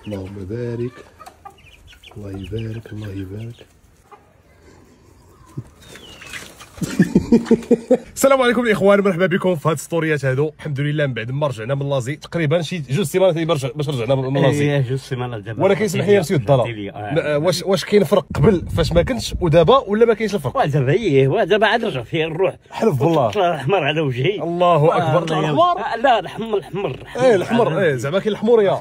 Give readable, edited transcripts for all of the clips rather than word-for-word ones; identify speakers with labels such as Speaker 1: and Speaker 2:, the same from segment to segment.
Speaker 1: اللهم بارك. الله يبارك الله يبارك. السلام عليكم الاخوان، مرحبا بكم في هاد السطوريات هادو. الحمد لله من بعد ما رجعنا من لازي تقريبا شي جوج سيمانات باش رجعنا من لازي.
Speaker 2: جوج سيمانات دابا.
Speaker 1: ولكن اسمح لي نسيو الضرا. واش كاين فرق قبل فاش ما كنتش ودابا ولا ما كاينش الفرق؟
Speaker 2: دابا دابا عاد رجع فيه الروح.
Speaker 1: حلف بالله.
Speaker 2: طلع الاحمر على وجهي.
Speaker 1: الله اكبر. الاحمر؟
Speaker 2: لا الحمر.
Speaker 1: الاحمر زعما كاين الحموريه.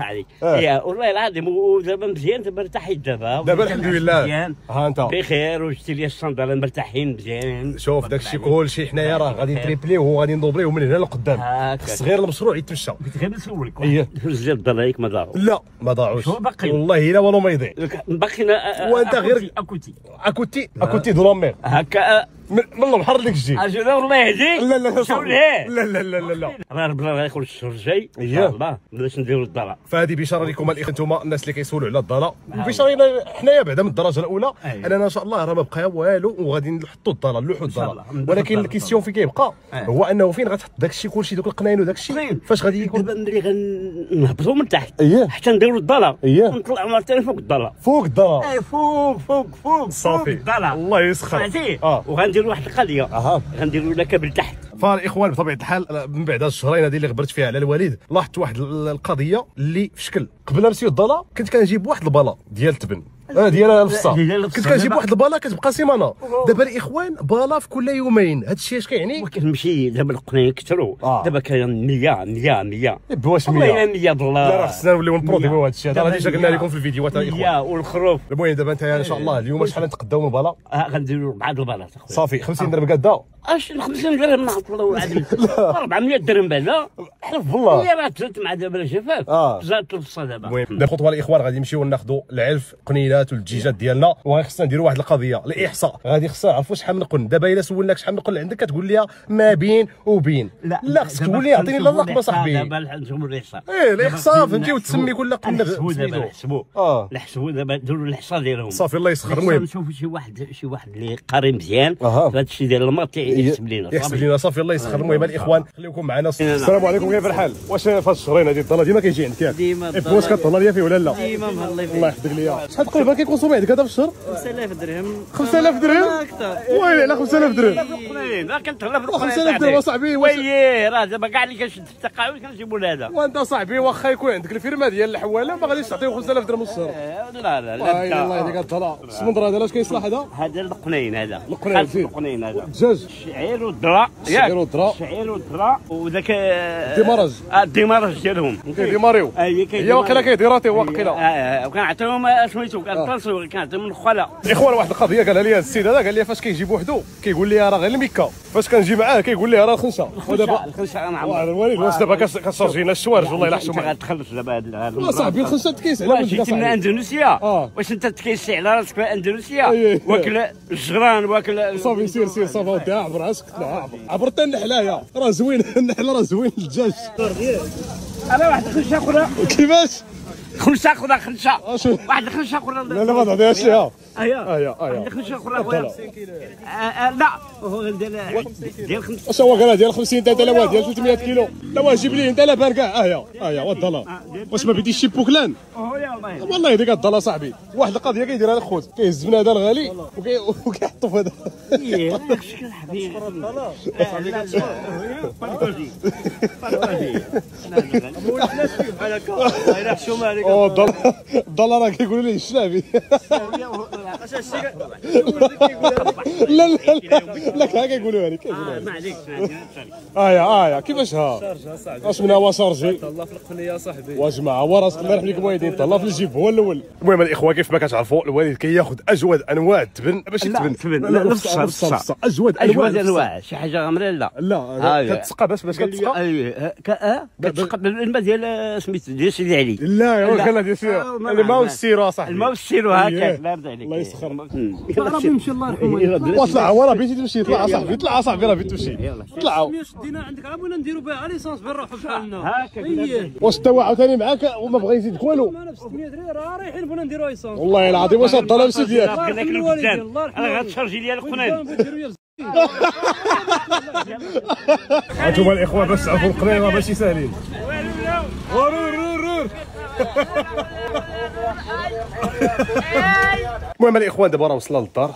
Speaker 2: والله العظيم. ودابا مزيان، دابا ارتحيت دابا
Speaker 1: الحمد لله. ها انت
Speaker 2: بخير وجبتي لي الصندال مرتاحين مزيان.
Speaker 1: شوف داكشي كلشي حنايا راه غادي نتريبليو وغادي ندوبليو من هنا لقدام. خص غير المشروع يتمشى.
Speaker 2: كنت غير نسولك جوج ديال الدرا ياك ما ضاعوش؟
Speaker 1: لا ما ضاعوش
Speaker 2: والله
Speaker 1: الا والو ما يضيع.
Speaker 2: باقينا
Speaker 1: وانت غير اكوتي دو لامير
Speaker 2: هكا
Speaker 1: من البحر لك الجي.
Speaker 2: اجل الله يهديك.
Speaker 1: لا
Speaker 2: لا راه ربنا غيخرج الشهر الجاي ان شاء الله باش نديروا الضرا.
Speaker 1: فهذه بشاره لكم الاخوه انتم الناس اللي كيسولوا على الضرا، وبشاره حنايا بعدا من الدرجه الاولى اننا ان شاء الله راه ما بقى والو وغادي نحطوا الضرا نلوحوا الضرا. ولكن الكيستيون فين كيبقى هو انه فين غتحط داك الشيء كلشي دوك القناين وداك الشيء فاش غادي يكون.
Speaker 2: دابا ملي غنهبطوا من تحت حتى نديروا الضرا ونطلعوا مرتين فوق الضرا.
Speaker 1: فوق
Speaker 2: فوق
Speaker 1: صافي
Speaker 2: الضرا.
Speaker 1: الله يسخر.
Speaker 2: وغنديروا واحد القضيه غنديروا لها كابل تحت.
Speaker 1: فالاخوان بطبيعه الحال من بعد هاد الشهرين هذه اللي غبرت فيها على الوالد لاحظت واحد القضيه اللي في شكل قبل ما نمشيو الضلا كنت كنجيب واحد البلا ديال التبن ديال الفصه، كنت كنجيب واحد البلا كتبقى سيمانه. دابا الاخوان بلا في كل يومين. هذا الشيء اش كيعني؟
Speaker 2: وكنمشي دابا القناين كثروا. دابا كاين 100
Speaker 1: واش 100
Speaker 2: 100 دولار.
Speaker 1: لا راه خصنا نوليو نبروديو هذا الشيء هذا. راه ديجا قلنا لكم في الفيديوهات الاخوان.
Speaker 2: 100 والخروف.
Speaker 1: المهم دابا انت ان شاء الله اليوم شحال نتقداو من البلا؟
Speaker 2: غنديروا 4 البلاط اخويا.
Speaker 1: صافي 50 درهم قاده.
Speaker 2: اش 50 درهم نعرف والله العظيم 400 درهم بعدا.
Speaker 1: حلف بالله.
Speaker 2: هي راه تزادت مع دابا الجفاف زادت الفصه دابا.
Speaker 1: المهم الخطوه الاخوان غادي نمشيو ناخذوا العلف قنينات والدجاجات ديالنا وخصنا نديروا واحد القضيه الاحصاء. غادي خصنا نعرفوا شحال من قن. دابا الا سولناك شحال من قن عندك كتقول لي ما بين وبين. لا خصك تقول لي عطيني الرقم صاحبي.
Speaker 2: دابا نشوفوا الاحصاء.
Speaker 1: الاحصاء فهمتي وتسمي كل قن
Speaker 2: نحسبوا نحسبوا دابا نديروا الاحصاء ديالهم.
Speaker 1: صافي الله يسخر. المهم
Speaker 2: نشوفوا شي واحد اللي قاري مزيان في هذا الشيء ديال الماط يحسب لينا.
Speaker 1: صافي الله يسخر. المهم الاخوان خليكم معنا. السلام عليكم كيف الحال؟ واش في هاد الشهرين هادي الضلا ديما كيجي عندك ياك؟
Speaker 3: ديما
Speaker 1: واش كتهلا ليا فيه ولا لا؟
Speaker 3: ديما مهلا فيه.
Speaker 1: الله يحفظك ليا. شحال تقريبا كيكونسومي عندك هذا في الشهر؟
Speaker 3: 5000 درهم.
Speaker 1: 5000 درهم؟
Speaker 3: اكثر.
Speaker 1: ويلي على 5000 درهم.
Speaker 2: لا كنتهلا في
Speaker 1: 5000 درهم اصاحبي.
Speaker 2: ويلي راه دابا كاع اللي كنشد في التقاعد كنجيبوا لهذا.
Speaker 1: وانت صاحبي واخا يكون عندك الفيرما ديال الحواله ما غاديش تعطيه 5000 درهم الشهر.
Speaker 2: لا
Speaker 1: الله يهديك الضلا. السمندر هذا اش كيصلح هذا؟
Speaker 2: هذا القنين هذا.
Speaker 1: القنين
Speaker 2: هذا.
Speaker 1: الدجاج.
Speaker 2: الشعير والذره. الشعير والذره وذاك الديمارج ديالهم.
Speaker 1: كيديماريو. هي واقيلا كيديراتي واقيلا.
Speaker 2: وكنعطيهم سميتو كنطلسوا كنعطيهم من الخلا.
Speaker 1: اخوان واحد القضيه قالها لي هذا السيد هذا، قال لي فاش كيجي بوحدو كيقول لي راه غير الميكا، فاش كنجي معاه كيقول لي راه الخنشه.
Speaker 2: ودابا الخنشه نعم.
Speaker 1: الوالد واش دابا كتشارجينا الشوارج والله الا حشومه.
Speaker 2: غتخلص دابا هذا
Speaker 1: صاحبي الخنشه تكيس على
Speaker 2: من جيت من اندونيسيا. واش انت تكيسي على راسك في اندونيسيا واكل الجران واكل.
Speaker 1: صافي سير صافي ودي عبر عسك عبر حتى النحلايا راه زوين. النحله راه زوين. الدجاج
Speaker 2: انا واحد الخنشه اخرى.
Speaker 1: كيفاش؟
Speaker 2: خنشه اخرى واحد الخنشه اخرى.
Speaker 1: لا ما تعطيهاش ليها.
Speaker 2: واحد الخنشه اخرى. لا هو ديال 5.
Speaker 1: واش هو قال ديال 50 انت لا ديال 300 كيلو. لا واه جيب لي انت لا بان كاع. والضلا واش ما بديش شي بوكلان؟ والله يهديك الضلا صاحبي. واحد القضيه كيديرها لك خوت كيهز من هذا الغالي وكيحطو في هذا.
Speaker 2: شكل حبيبي.
Speaker 1: الضلا راه كيقولوا ليه الشلابي. لا كيقولوها لك.
Speaker 2: ما عليكش
Speaker 1: كيفاش ها؟ اش من هو شارجي؟
Speaker 3: الله في القنيه صاحبي.
Speaker 1: وجماعه وراسك الله يرحم لك الوالدين تهلا في الجيب هو الاول. المهم الاخوه كيف ما كتعرفوا الوالد كياخذ اجود انواع التبن ماشي التبن
Speaker 2: نفس
Speaker 1: اجود
Speaker 2: انواع شي حاجه غامره.
Speaker 1: لا كتسقى باش كتسقى.
Speaker 2: كتسقى بالماء ديال سميتو ديال سيدي علي.
Speaker 1: لا قال ديال الماء والسيرو صاحبي.
Speaker 2: الماء والسيرو هكاك. لا يرضي عليك.
Speaker 1: الله يسخر.
Speaker 3: راه يمشي الله يرحمه.
Speaker 1: واطلع هو راه بغيتي تمشي. طلع صاحبي طلع صاحبي راه بغيتي تمشي. طلعوا.
Speaker 3: شدينا عندك عام ولا نديروا بها ليسانس بنروحوا بحالنا.
Speaker 2: هكاك.
Speaker 1: واش انت عاوتاني معاك وما بغا يزيدك والو؟
Speaker 3: انا ب 600 ريال راه رايحين بغينا نديروا ليسانس.
Speaker 1: والله العظيم واش الضلال ماشي ديالك.
Speaker 2: بغينا ناكلوا البزان. انا غتشارجي لي القنان.
Speaker 1: هانتوما الاخوه باش تعرفوا القنينه ماشي ساهلين. المهم الاخوان دابا راه وصلنا للدار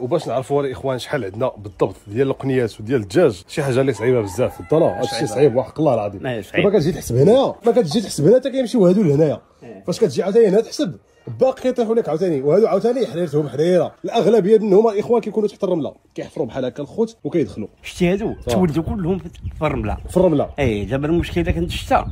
Speaker 1: وباش نعرفوا الاخوان شحال عندنا بالضبط ديال القنيات وديال الدجاج شي حاجه اللي صعيبه بزاف في الدار. هادشي صعيب وحق الله العظيم. دابا كتجي تحسب هنايا ما كتجي تحسب هنا حتى كيمشيو هادو لهنايا فاش كتجي عاوتاني هنا تحسب باقي كيطيحوا لك عاوتاني وهادو عاوتاني حريرتهم حريره. الاغلبيه منهم الاخوان كيكونوا تحت الرمله كيحفروا بحال هكا الخوت وكيدخلوا.
Speaker 2: شتي هادو تولدوا كلهم في الرمله.
Speaker 1: في الرمله
Speaker 2: دابا المشكله كانت الشتا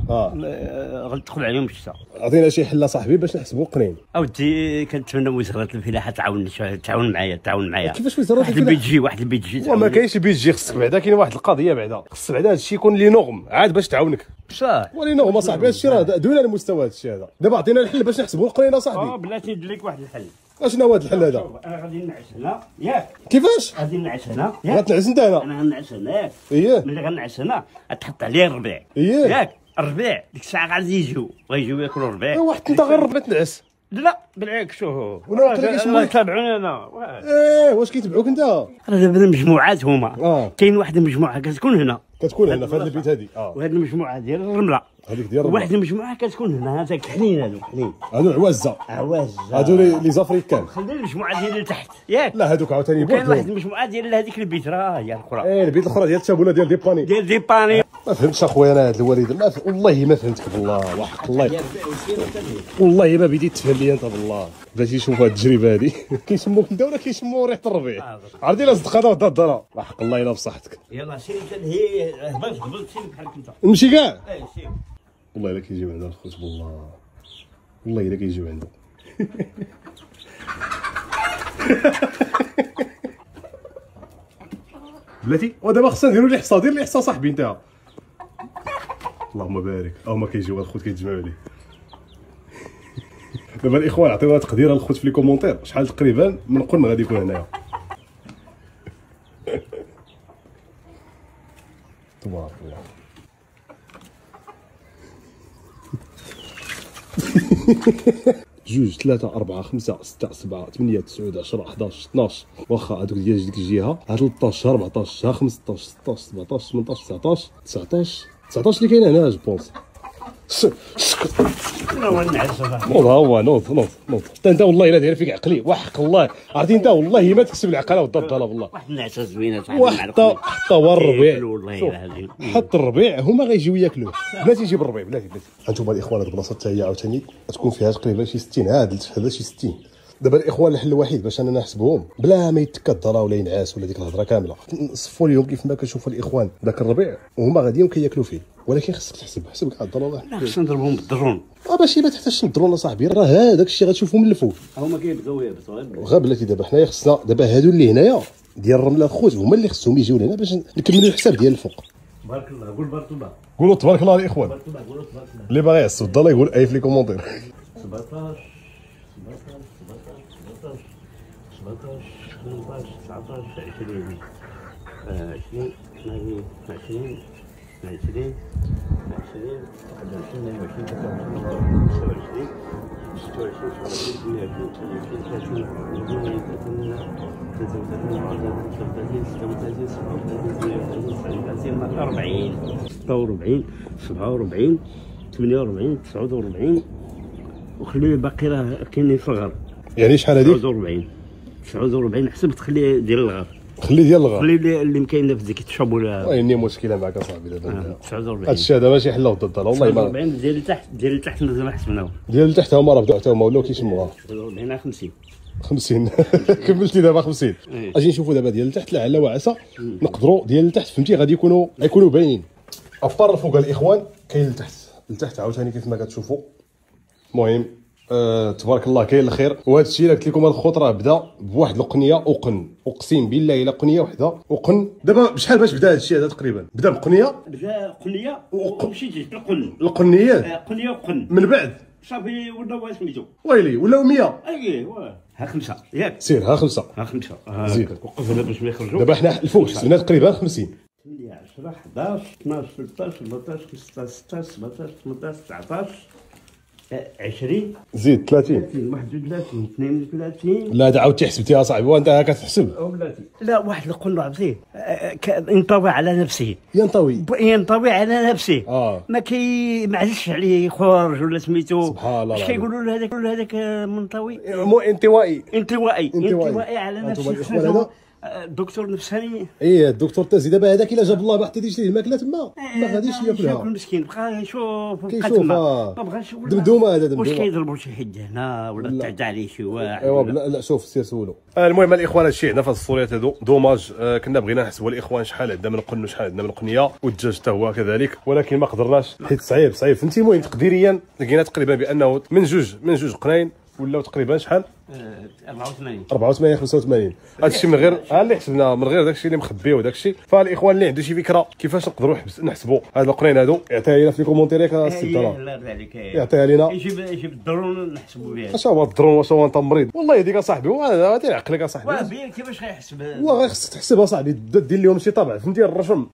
Speaker 2: غتدخل عليهم الشتا.
Speaker 1: عطينا شي حله صاحبي باش نحسبوا القنين.
Speaker 2: اودي كنتمنى وزاره الفلاحه تعاون معايا.
Speaker 1: كيفاش وزاره
Speaker 2: واحد البيت يجي
Speaker 1: وما كاينش بيت يجي خصك بعدا كاين واحد القضيه بعدا خص بعدا هادشي يكون لي نورم عاد باش تعاونك.
Speaker 2: صح
Speaker 1: ولي نورم اصاحبي هادشي راه دون المستوى هادشي هذا. دابا عطينا الحل باش نحسبوا القنين اصاحبي.
Speaker 2: بلاتي ندير لك واحد الحل.
Speaker 1: اشنو هو هذا الحل هذا؟
Speaker 2: انا غادي نعس هنا ياك.
Speaker 1: كيفاش؟
Speaker 2: غادي نعس هنا
Speaker 1: غتنعس انت هنا؟
Speaker 2: انا غنعس هنا ياك.
Speaker 1: ملي
Speaker 2: غنعس هنا غتحط عليه الربيع ياك. الربيع ديك الساعه غادي يجيو ياكلوا الربيع.
Speaker 1: واحد انت غير ربما تنعس.
Speaker 2: لا بالعكس شوفوا
Speaker 1: ولا
Speaker 2: تابعوني انا.
Speaker 1: واش كيتبعوك انت؟
Speaker 2: راه دابا المجموعات هما كاين واحد المجموعه كتكون هنا
Speaker 1: في هذا البيت هذه
Speaker 2: وهذه المجموعه ديال الرمله
Speaker 1: هذيك ديال الرمله
Speaker 2: وواحد المجموعه كتكون هنا هذاك حنين
Speaker 1: هادو عوازه هادو لي زافريكان.
Speaker 2: خلي المجموعه ديال التحت ياك.
Speaker 1: لا هادوك عاوتاني
Speaker 2: كاين واحد المجموعه ديال هذيك البيت راه هي الاخرى
Speaker 1: البيت الاخرى ديال التابوله ديال ديباني. ما فهمتش اخويا انا هاد الوالد والله ما فهمتك بالله وحق الله والله ما بديت تفهم لي انت بالله. بلاتي نشوف هاد التجربه هادي كيسموك انت ولا كيسموا ريحه الربيع. عرفتي لا صدق هذا الدار وحق الله الا بصحتك.
Speaker 2: يلاه سير انت هي هبط سير بحالك انت
Speaker 1: نمشي كاع.
Speaker 2: سير
Speaker 1: والله الا كيجيو عندنا الخوت والله الا كيجيو عنده. بلاتي ودابا خصنا نديرو الاحصاء. دير الاحصاء صاحبي انت. اللهم بارك ما كيجيو الخوت كيتجمعوا عليه. دابا الاخوان عطيونا تقدير الخوت في لي كومونتير شحال تقريبا من قن غادي يكون هنايا. تبارك الله. جوج 3 4 5 6 7 8 9 10 11 12 واخا هذوك ديال ديك الجهه 13 14 15 16 17 18 19 اللي كاين هنا جوبونس. نوض حتى انت والله الا داير فيك عقلي وحق الله. عرفتي انت والله ما تكسب العقله والضبطه بالله.
Speaker 2: واحد النعسه زوينه
Speaker 1: حتى هو الربيع
Speaker 2: والله العظيم
Speaker 1: حط الربيع هما غيجيو ياكلوه. بلاتي يجيب الربيع بلاتي هانتوما الاخوان هاد البلاصه حتى هي عاوتاني تكون فيها تقريبا شي 60 عاد هذا شي 60. دابا الاخوان الحل الوحيد باش اننا نحسبوهم بلا ما يتكا الضرا ولا ينعس ولا ديك الهضره كامله نصفوا لهم كيف ما كنشوفوا الاخوان داك الربيع وهما غاديين كياكلوا فيه. ولكن خصك حسب كاع الضرا.
Speaker 2: لا خصنا نضربهم بالدرون.
Speaker 1: ماشي ما تحتاجش نضرون اصاحبي راه هذاك الشيء غتشوفوا من الفوق.
Speaker 2: هما كيبداو
Speaker 1: غير بلاتي دابا حنايا خصنا دابا هادو اللي هنايا ديال الرمله الخوت هما اللي خصهم يجيو لهنا باش نكملوا الحساب ديال الفوق.
Speaker 2: بارك الله. قول بارك الله.
Speaker 1: قولوا تبارك الله الاخوان.
Speaker 2: بارك الله. قولوا تبارك الله.
Speaker 1: اللي باغي يعصب الله يقول اي في لي كومونتير.
Speaker 2: 17 18 19 20 20 22 20 22 21 47 48 49 وخلي باقي راه كاينين في الغرب.
Speaker 1: يعني شحال هذيك؟
Speaker 2: 49 حسب تخلي ديال الغرب.
Speaker 1: خلي ديال الغرب.
Speaker 2: خلي اللي مكاين في ديك الشابوله.
Speaker 1: ويني مشكله معك اصاحبي دابا.
Speaker 2: 49
Speaker 1: هادشي هذا ماشي حل ضد والله ما.
Speaker 2: 49 ديال التحت ما حسبناهم.
Speaker 1: ديال التحت هما راه بداو حتى هما ولاو كيسموها
Speaker 2: 49
Speaker 1: 50 كملتي دابا 50. اجي نشوفوا دابا ديال التحت لعل وعسى نقدروا ديال التحت فهمتي غادي يكونوا باينين. ابار الفوق الاخوان كاين التحت عاوتاني كيف ما كتشوفوا. المهم تبارك الله كاين الخير. وهذا الشيء اللي قلت لكم هذا الخوط راه بدا بواحد القنيه وقن. اقسم بالله الا قنيه وحده وقن. دابا بشحال باش بدا هذا الشيء هذا تقريبا؟ بدا بقنيه
Speaker 2: ومشيتي القن
Speaker 1: القنيات
Speaker 2: قنيه وقن من
Speaker 1: بعد
Speaker 2: صافي ولا سميتو
Speaker 1: ويلي ولاو 100.
Speaker 2: ها 5 ياك
Speaker 1: سير ها 5
Speaker 2: زيد وقف هنا باش ما يخرجوا.
Speaker 1: دابا حنا الفوق حسبنا تقريبا 50
Speaker 2: 8 10 11 12 13 14 15 16 17 18 19 19 20
Speaker 1: زيد 30
Speaker 2: 31 32
Speaker 1: لا هذا عاودتي حسبتيها صاحبي وانت هاكا تحسب
Speaker 2: لا واحد القنوع عرفتي ينطوي على نفسه ينطوي على نفسه ما معلش عليه يخرج ولا سميتو
Speaker 1: سبحان الله
Speaker 2: اش كيقولوا له هذاك منطوي انطوائي على نفسه الدكتور نفساني
Speaker 1: الدكتور تازي دابا هذاك الا جاب الله ما حطيتيش ليه الماكله تما ما غاديش ياكلها
Speaker 2: ياكل مسكين بقى يشوف
Speaker 1: كيشوف
Speaker 2: ما بغاش
Speaker 1: دمدومه هذا دمدومه
Speaker 2: واش كيضربوا شي حد هنا ولا تعدى عليه شي واحد
Speaker 1: لا شوف سير سولو المهم الاخوان هادشي عندنا في الصوريات هادو دوماج كنا بغينا نحسبوا الاخوان شحال عندنا من قن وشحال عندنا من قنيه والدجاج حتى هو كذلك ولكن ما قدرناش حيت صعيب فهمتي المهم تقديريا لقينا تقريبا بانه من جوج قناين ولاو تقريبا شحال 84 85 هادشي من غير اللي حسبنا من غير داكشي اللي مخبيه وداكشي فالاخوان اللي عنده شي فكره كيفاش نقدروا نحسبوا هاد القنين هادو يعطيها لنا في الكومونتير ياك السي الدرهم يعطيها لنا
Speaker 2: يجيب الدرون نحسبوا بها
Speaker 1: اش هو الدرون واش هو انت مريض والله ديك اصاحبي هذا عقلك اصاحبي
Speaker 2: كيفاش غيحسب
Speaker 1: والله خصك تحسبها صاحبي دير لهم شي طبع فهمتي الرشم